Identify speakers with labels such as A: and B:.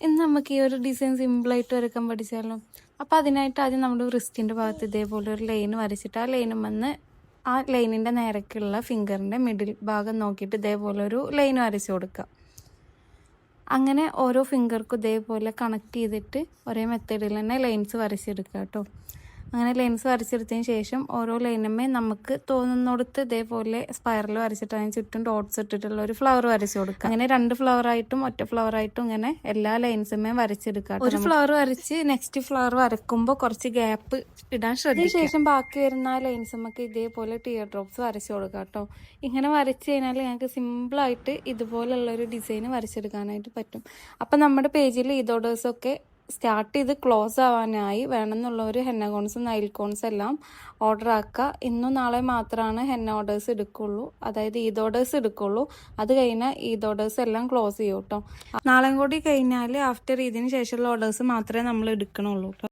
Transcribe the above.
A: ഇന്ന് നമുക്ക് ഈ ഒരു ഡിസൈൻ സിമ്പിളായിട്ട് വരയ്ക്കാൻ പഠിച്ചാലോ. അപ്പോൾ അതിനായിട്ട് ആദ്യം നമ്മുടെ റിസ്റ്റിൻ്റെ ഭാഗത്ത് ഇതേപോലെ ഒരു ലൈൻ വരച്ചിട്ട് ആ ലൈനും വന്ന് ആ ലൈനിൻ്റെ നേരക്കുള്ള ഫിംഗറിൻ്റെ മിഡിൽ ഭാഗം നോക്കിയിട്ട് ഇതേപോലെ ഒരു ലൈൻ വരച്ച് കൊടുക്കുക. അങ്ങനെ ഓരോ ഫിംഗർക്കും ഇതേപോലെ കണക്ട് ചെയ്തിട്ട് ഒരേ മെത്തേഡിൽ തന്നെ ലൈൻസ് വരച്ചെടുക്കുക കേട്ടോ. അങ്ങനെ ലൈൻസ് വരച്ചെടുത്തതിന് ശേഷം ഓരോ ലൈനുമേ നമുക്ക് തോന്നുന്നിടത്ത് ഇതേപോലെ സ്പൈറൽ വരച്ചിട്ട് അതിന് ചുറ്റും ഡോട്ട്സ് ഇട്ടിട്ടുള്ള ഒരു ഫ്ലവർ വരച്ചു കൊടുക്കുക. അങ്ങനെ 2 ഫ്ലവറായിട്ടും ഒറ്റ ഫ്ലവറായിട്ടും ഇങ്ങനെ എല്ലാ ലൈൻസുമേ വരച്ചെടുക്കുക. ഒരു ഫ്ലവർ വരച്ച് നെക്സ്റ്റ് ഫ്ലവർ വരക്കുമ്പോൾ കുറച്ച് ഗ്യാപ്പ് ഇടാൻ ശ്രദ്ധിക്കുക. ശേഷം ബാക്കി വരുന്ന ആ ലൈൻസ് നമുക്ക് ഇതേപോലെ ടിയർ ഡ്രോപ്സ് വരച്ചു കൊടുക്കുക കേട്ടോ. ഇങ്ങനെ വരച്ച് കഴിഞ്ഞാൽ ഞങ്ങൾക്ക് സിമ്പിളായിട്ട് ഇതുപോലുള്ളൊരു ഡിസൈൻ വരച്ചെടുക്കാനായിട്ട് പറ്റും. അപ്പം നമ്മുടെ പേജിൽ ഇതോഡേഴ്സൊക്കെ സ്റ്റാർട്ട് ചെയ്ത് ക്ലോസ് ആവാനായി വേണമെന്നുള്ളവർ ഹെന്ന കോൺസും നൈൽ കോൺസും എല്ലാം ഓർഡർ ആക്കുക. ഇന്നും നാളെ മാത്രമാണ് ഹെന്ന ഓർഡേഴ്സ് എടുക്കുള്ളൂ, അതായത് ഈദ് ഓർഡേഴ്സ് എടുക്കുള്ളൂ. അത് കഴിഞ്ഞാൽ ഈദ് ഓർഡേഴ്സ് എല്ലാം ക്ലോസ് ചെയ്യും കേട്ടോ. നാളെയും കൂടി കഴിഞ്ഞാൽ ആഫ്റ്റർ ഇതിന് ശേഷമുള്ള ഓർഡേഴ്സ് മാത്രമേ നമ്മൾ എടുക്കണുള്ളൂ കേട്ടോ.